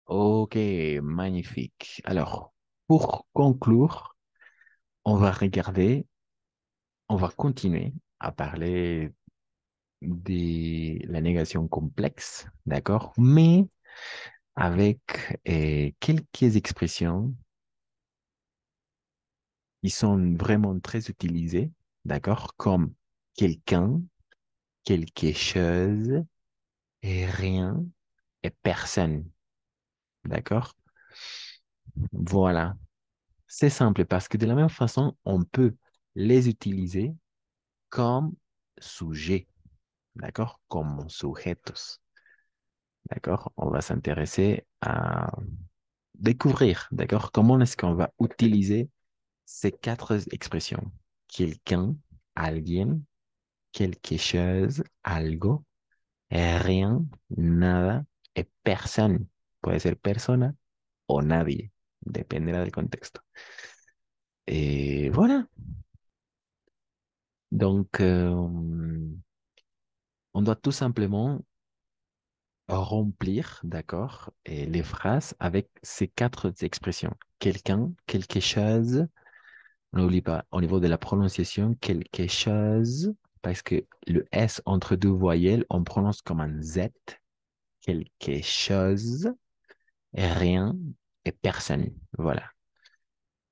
Ok, magnifique. Alors, pour conclure, on va regarder, on va continuer à parler de la négation complexe, d'accord? Mais avec quelques expressions qui sont vraiment très utilisées, d'accord? Comme quelqu'un, quelque chose, et rien et personne, d'accord? Voilà. C'est simple parce que de la même façon, on peut les utiliser comme sujet, d'accord? Comme sujetos, d'accord? On va s'intéresser à découvrir, d'accord? Comment est-ce qu'on va utiliser ces quatre expressions? Quelqu'un, alguien, quelque chose, algo, rien, nada, et personne. Puede ser persona o nadie, dependerá del contexto. Et voilà. Donc, on doit tout simplement remplir, d'accord, et les phrases avec ces quatre expressions. Quelqu'un, quelque chose, on n'oublie pas, au niveau de la prononciation, quelque chose, parce que le S entre deux voyelles, on prononce comme un Z, quelque chose, et rien, et personne. Voilà.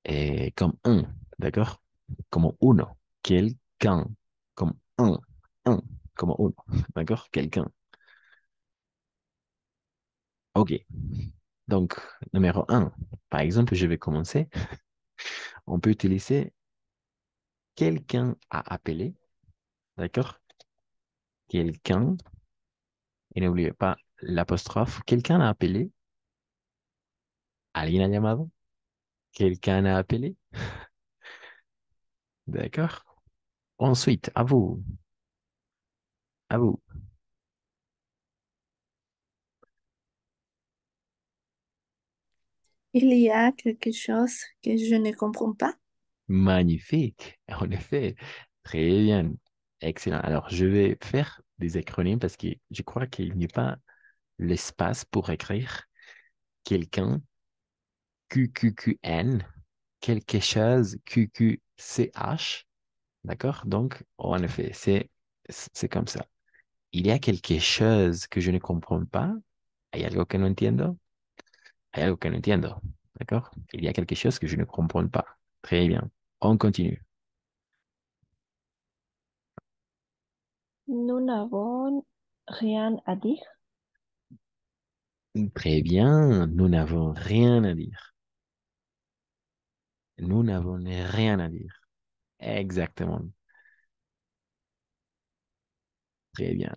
Et comme un, d'accord? Comme uno, quelqu'un, comme un, comme uno, d'accord? Quelqu'un. OK. Donc, numéro un, par exemple, je vais commencer. On peut utiliser quelqu'un a appelé, d'accord? Quelqu'un, et n'oubliez pas l'apostrophe. Quelqu'un a appelé, alguien ha llamado, quelqu'un a appelé, d'accord? Ensuite, à vous, à vous. Il y a quelque chose que je ne comprends pas. Magnifique, en effet, très bien, excellent. Alors, je vais faire des acronymes parce que je crois qu'il n'y a pas l'espace pour écrire quelqu'un, QQQN, quelque chose, QQCH, d'accord? Donc, en effet, c'est comme ça. Il y a quelque chose que je ne comprends pas. Hay algo que no entiendo. Hay algo que no entiendo. D'accord? Il y a quelque chose que je ne comprends pas. Très bien. On continue. Nous n'avons rien à dire. Très bien. Nous n'avons rien à dire. Nous n'avons rien à dire. Exactement. Très bien.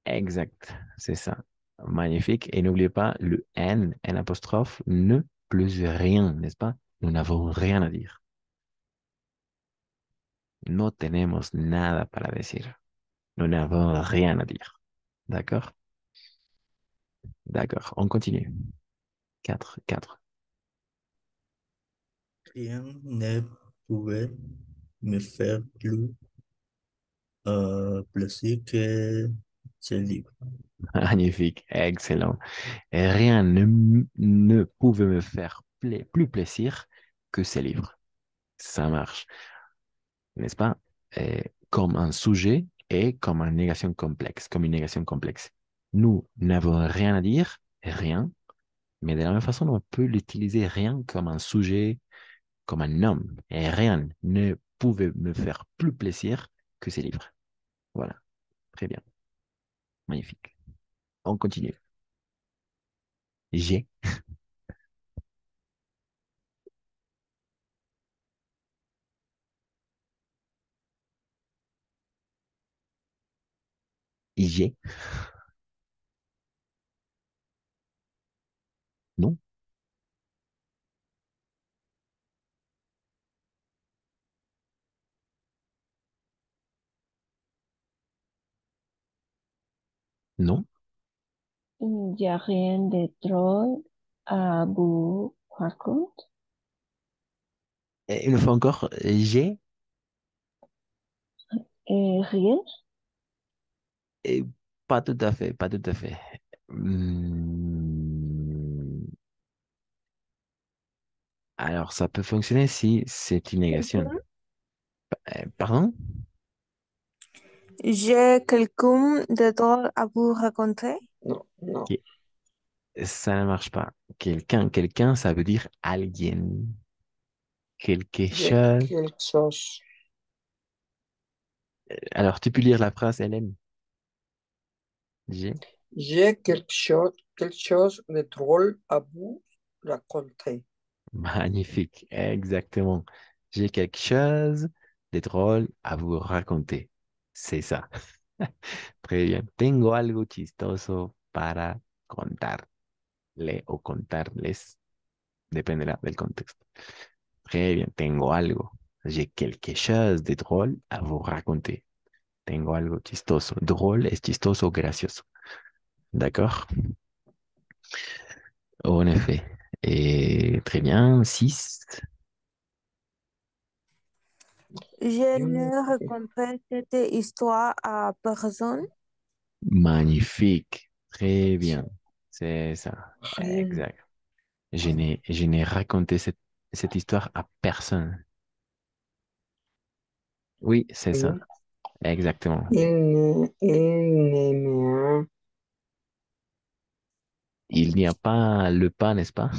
Exact. C'est ça. Magnifique. Et n'oubliez pas le N apostrophe, ne plus rien, n'est-ce pas? Nous n'avons rien à dire. No tenemos nada para decir. Nous n'avons rien à dire. D'accord? D'accord. On continue. Quatre, quatre. Rien ne pouvait me faire plus plaisir que ce livre. Magnifique. Excellent. Et rien ne pouvait me faire plus plaisir que ces livres. Ça marche. N'est-ce pas? Comme un sujet et comme une négation complexe, comme une négation complexe. Nous n'avons rien à dire, rien, mais de la même façon, on peut l'utiliser rien comme un sujet, comme un nom. Et rien ne pouvait me faire plus plaisir que ces livres. Voilà, très bien, magnifique. On continue. J'ai, j'ai, non, non. Il n'y a rien de drôle à vous raconter. Et une fois encore, j'ai, Et rien. et pas tout à fait, pas tout à fait. Hmm, Alors, ça peut fonctionner si c'est une négation. Pardon? J'ai quelqu'un de drôle à vous raconter. Non, non. Qui- Ça ne marche pas. Quelqu'un, ça veut dire alguien. Quelque J'ai chose. quelque chose. Alors, tu peux lire la phrase, Hélène? J'ai J'ai quelque chose de drôle à vous raconter. Magnifique, exactement. J'ai quelque chose de drôle à vous raconter. C'est ça. Très bien. Tengo algo chistoso para contarle o contarles. Dependerá del contexto. Très bien. Tengo algo. J'ai quelque chose de drôle à vous raconter. Tengo algo chistoso. Drôle es chistoso, gracioso. D'accord? En effet. Et très bien. 6. Je Mm, ne raconterai cette histoire à personne. Magnifique. Très bien. C'est ça. Rien. Exact. Je n'ai raconté cette histoire à personne. Oui, c'est ça. Rien. Exactement. Il ne me a, Il n'y a pas le pas, n'est-ce pas?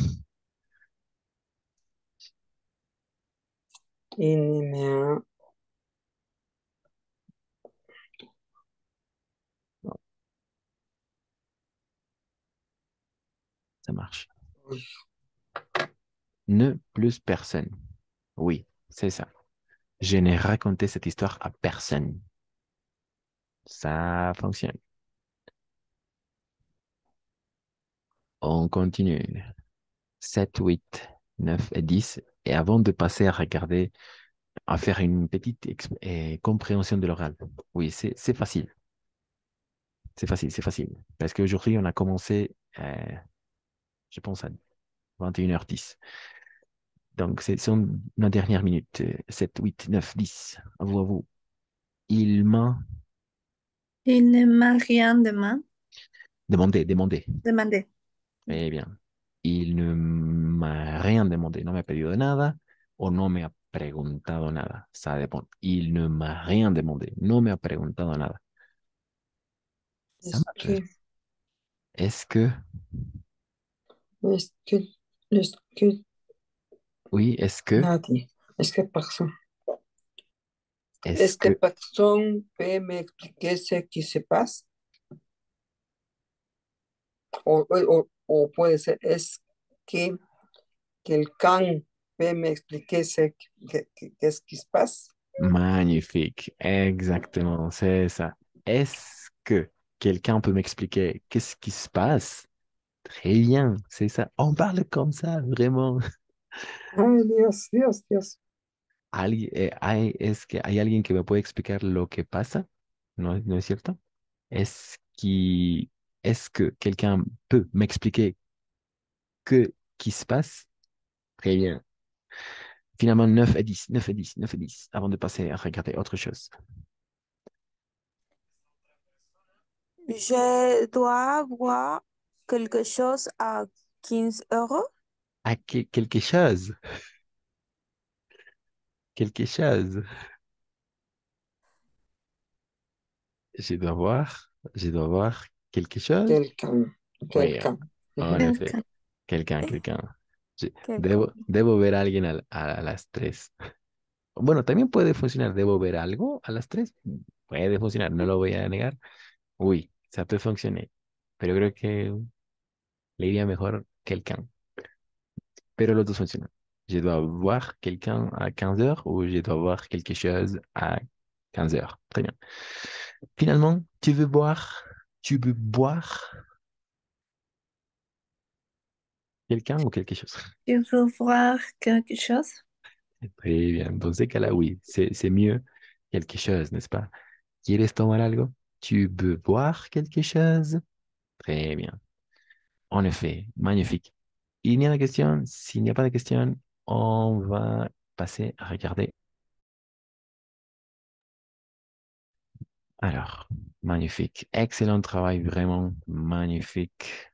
il ne me a, Non, ça marche. Ne plus personne. Oui, c'est ça. Je n'ai raconté cette histoire à personne. Ça fonctionne. On continue. 7, 8, 9 et 10. Et avant de passer à regarder, à faire une petite compréhension de l'oral. Oui, c'est facile. C'est facile, c'est facile. Parce qu'aujourd'hui, on a commencé, je pense, à 21h10. Donc, c'est sont nos dernières minutes. 7, 8, 9, 10. À vous, à vous. Il m'a Il ne m'a rien demandé. demandé. Très bien. Il ne m'a rien demandé. No me ha pedido nada o no me ha preguntado nada. Ça dépend. Il ne m'a rien demandé. No me ha preguntado nada. Ça est-ce marche. que, Est-ce que, est-ce que, est-ce que, oui, nadie, est-ce que personne, est-ce est-ce que que, personne peut m'expliquer ce qui se passe? O puede ser, es que quelqu'un peut m'expliquer qu'est-ce qui se passe? magnifique. Exactement. C'est ça. Est-ce que quelqu'un peut m'expliquer qu'est-ce qui se passe? Très bien. C'est ça. On parle comme ça, vraiment. Ay, Dios, Dios, Dios. ¿Es que hay alguien que me puede explicar lo que pasa? ¿No, no es cierto? Que, est-ce que quelqu'un peut m'expliquer que qui se passe? Très bien. Finalement, 9 et 10, 9 et 10, 9 et 10, avant de passer à regarder autre chose. Je dois voir quelque chose à 15 euros. À quelque chose, quelque chose. Je dois voir quelque chose. Quelqu'un, Oui, quelqu'un. en Ujú. effet, Quelqu'un. quelqu'un. Quelqu'un. Debo ver a alguien a las 3. Bueno, también puede funcionar. ¿Debo ver algo a las 3? Puede funcionar, no lo voy a negar. Oui, ça peut fonctionner. Pero creo que le iría mejor quelqu'un. Pero los dos funcionan. Je dois voir quelqu'un à 15h ou je dois voir quelque chose à 15h. Très bien. Finalement, tu veux boire quelqu'un ou quelque chose? Tu veux voir quelque chose? Très bien. Dans ces cas-là, oui, c'est mieux quelque chose, n'est-ce pas? ¿Quieres tomar algo? Tu veux boire quelque chose? Très bien. En effet, magnifique. Il n'y a de question. S'il n'y a pas de question, on va passer à regarder. Alors, magnifique. Excellent travail, vraiment magnifique.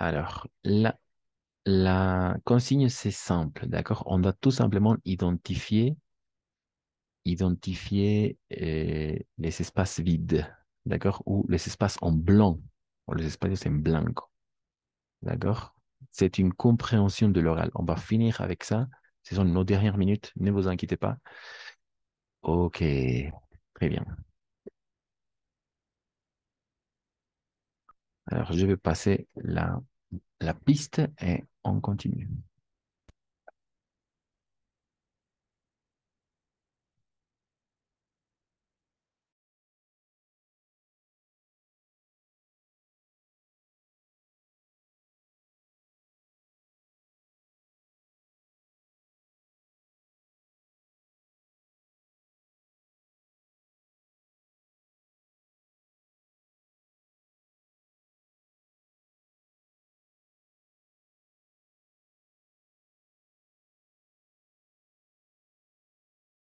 Alors, la consigne, c'est simple, d'accord? On doit tout simplement identifier les espaces vides, d'accord? Ou les espaces en blanc, ou les espaces en blanco, d'accord? C'est une compréhension de l'oral. On va finir avec ça. Ce sont nos dernières minutes, ne vous inquiétez pas. Ok, très bien. Alors, je vais passer la piste et on continue.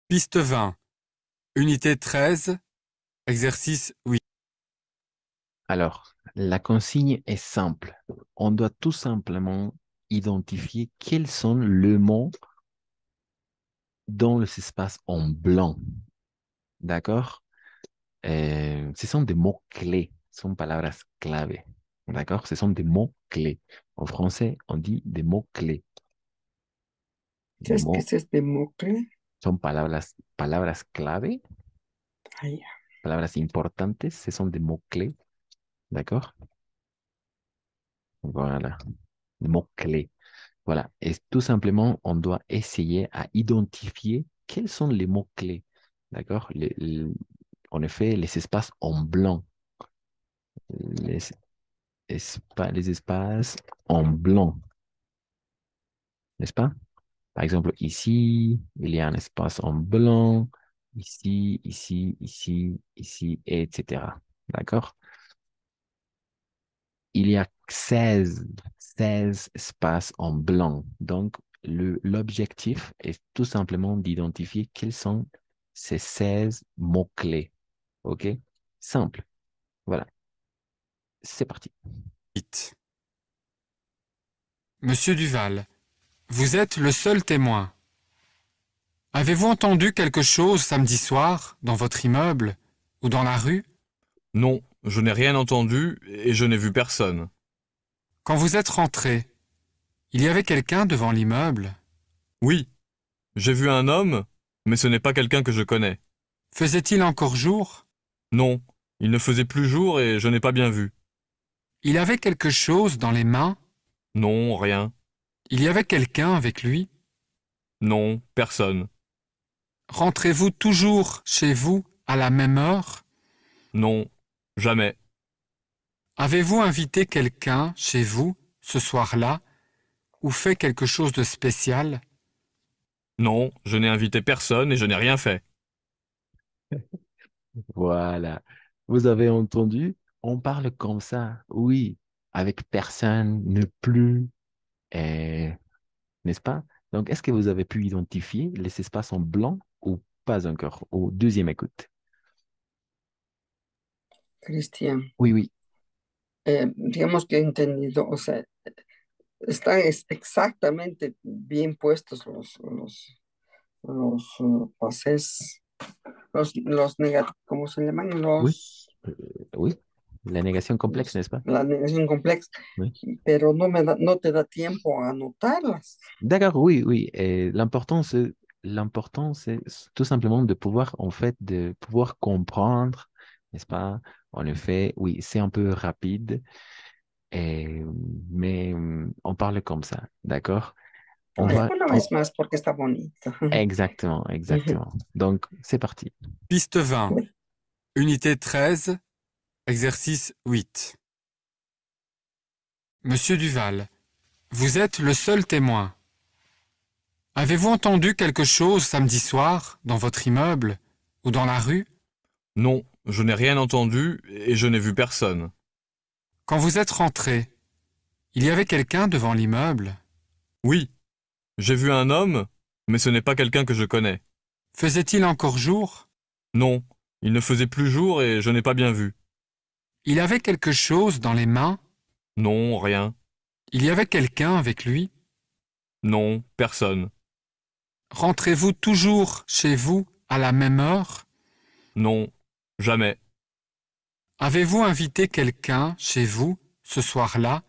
Piste 20. Unité 13. Exercice 8. Alors, la consigne est simple. On doit tout simplement identifier quels sont les mots dans l'espace en blanc. D'accord? Ce sont des mots-clés, son palabras clave. D'accord? Ce sont des mots-clés. En français, on dit des mots-clés. Des ¿Sabes qué mots es este mocle? son palabras clave, Ah, ya. palabras importantes, ce sont des mots-clés. D'accord? Voilà, des mots-clés. Voilà. Et tout simplement, on doit essayer à identifier quels sont les mots-clés. D'accord? En effet, les espaces en blanc. Les, les espaces en blanc. N'est-ce pas? Par exemple, ici, il y a un espace en blanc. Ici, ici, ici, ici, etc. D'accord? Il y a 16 espaces en blanc. Donc, l'objectif est tout simplement d'identifier quels sont ces 16 mots-clés. OK? Simple. Voilà. C'est parti. Monsieur Duval, vous êtes le seul témoin. Avez-vous entendu quelque chose samedi soir, dans votre immeuble ou dans la rue? Non, je n'ai rien entendu et je n'ai vu personne. Quand vous êtes rentré, il y avait quelqu'un devant l'immeuble? Oui, j'ai vu un homme, mais ce n'est pas quelqu'un que je connais. Faisait-il encore jour? Non, il ne faisait plus jour et je n'ai pas bien vu. Il avait quelque chose dans les mains? Non, rien. Il y avait quelqu'un avec lui? Non, personne. Rentrez-vous toujours chez vous à la même heure? Non, jamais. Avez-vous invité quelqu'un chez vous ce soir-là ou fait quelque chose de spécial? Non, je n'ai invité personne et je n'ai rien fait. Voilà. Vous avez entendu? On parle comme ça. Oui. Avec personne, ne plus. euh, N'est-ce pas? Donc, est-ce que vous avez pu identifier les espaces en blanc ou pas encore au deuxième écoute? Cristian, Oui, oui. digamos que he entendido, o sea, están exactamente bien puestos los pases, ¿cómo se llaman? Oui, euh, oui. La négation complexe, n'est-ce pas? La negación complexa, Oui. pero no te da tiempo a anotarlas. D'accord, oui, oui. Et l'important, c'est tout simplement de pouvoir, en fait, de pouvoir comprendre, n'est-ce pas? En effet, oui, c'est un peu rapide, et, mais on parle comme ça, d'accord? On va, Una vez más porque está bonito. exactement, exactement. Donc, c'est parti. Piste 20. Unité 13. Exercice 8. Monsieur Duval, vous êtes le seul témoin. Avez-vous entendu quelque chose samedi soir dans votre immeuble ou dans la rue? Non, je n'ai rien entendu et je n'ai vu personne. Quand vous êtes rentré, il y avait quelqu'un devant l'immeuble? Oui, j'ai vu un homme, mais ce n'est pas quelqu'un que je connais. Faisait-il encore jour? Non, il ne faisait plus jour et je n'ai pas bien vu. Il avait quelque chose dans les mains? Non, rien. Il y avait quelqu'un avec lui? Non, personne. Rentrez-vous toujours chez vous à la même heure? Non, jamais. Avez-vous invité quelqu'un chez vous ce soir-là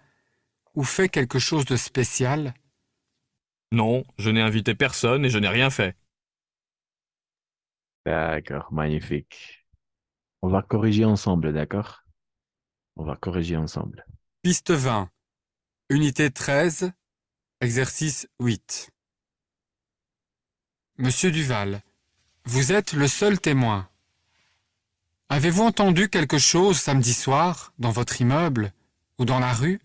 ou fait quelque chose de spécial? Non, je n'ai invité personne et je n'ai rien fait. D'accord, magnifique. On va corriger ensemble, d'accord? On va corriger ensemble. Piste 20, unité 13, exercice 8. Monsieur Duval, vous êtes le seul témoin. Avez-vous entendu quelque chose samedi soir dans votre immeuble ou dans la rue?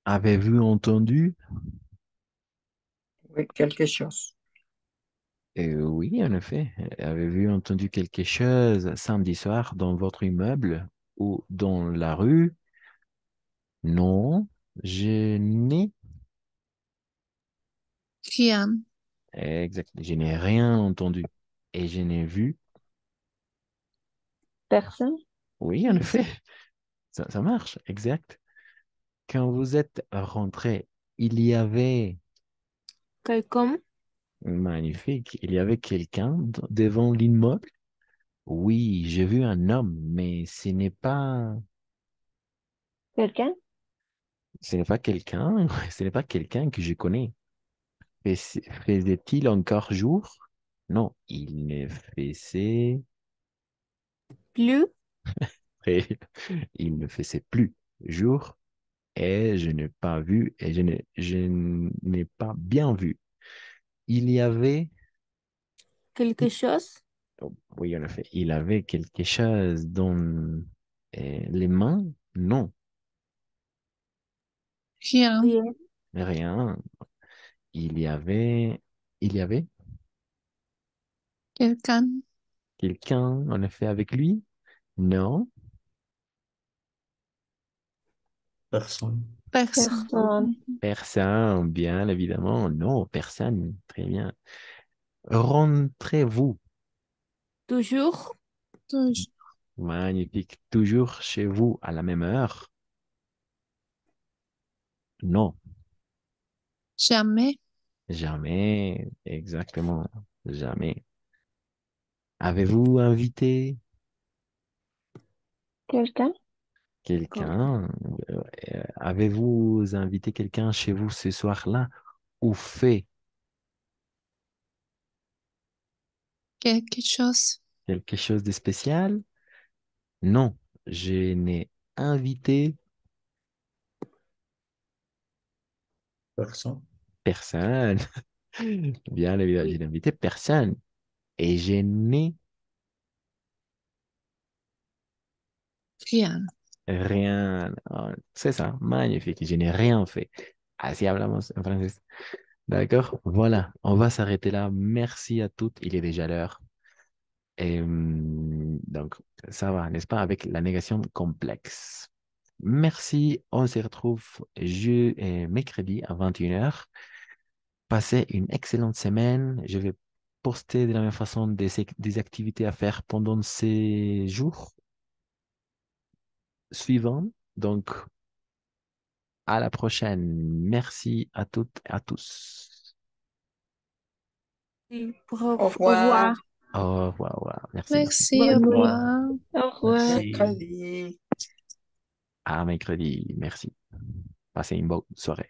Avez-vous entendu? Oui, quelque chose. Oui, en effet. Avez-vous entendu quelque chose samedi soir dans votre immeuble ou dans la rue? Non, je n'ai Rien. je n'ai rien entendu et je n'ai vu. Personne? Oui, en effet, ça marche, exact. Quand vous êtes rentré, il y avait, Quelqu'un? magnifique, il y avait quelqu'un devant l'immeuble. Oui, j'ai vu un homme, mais Quelqu'un? ce n'est pas quelqu'un, ce n'est pas quelqu'un que je connais. Faisait-il encore jour? Non, il ne faisait, Plus? il ne faisait plus jour et je n'ai pas vu et je n'ai pas bien vu. Il y avait, Quelque chose? oh, oui, en effet, il avait quelque chose dans les mains? Non, Rien. Rien. rien. Il y avait, il y avait Quelqu'un. quelqu'un, en effet, avec lui? Non, Personne. Personne. personne, bien évidemment. Non, personne. Très bien. Rentrez-vous. Toujours? Toujours. Magnifique. Toujours chez vous à la même heure? Non, Jamais. jamais. Exactement. Jamais. Avez-vous invité Quelqu'un? quelqu'un? Avez-vous invité quelqu'un chez vous ce soir-là ou fait Quelque chose. quelque chose de spécial? Non, je n'ai invité Personne. personne. Bien évidemment, je n'ai invité personne. Et je n'ai Rien. rien. Oh, c'est ça, magnifique. Je n'ai rien fait. Así hablamos en français. D'accord? Voilà, on va s'arrêter là. Merci à toutes. Il est déjà l'heure. Et donc, ça va, n'est-ce pas, avec la négation complexe. Merci. On se retrouve mercredi à 21h. Passez une excellente semaine. Je vais poster de la même façon des activités à faire pendant ces jours suivants. Donc, à la prochaine. Merci à toutes et à tous. Oui. Au Au revoir. revoir. Au revoir. Au revoir. Merci. Merci. Au Bonne nuit. revoir. Au revoir. Mercredi. À mercredi. Merci. Passez une bonne soirée.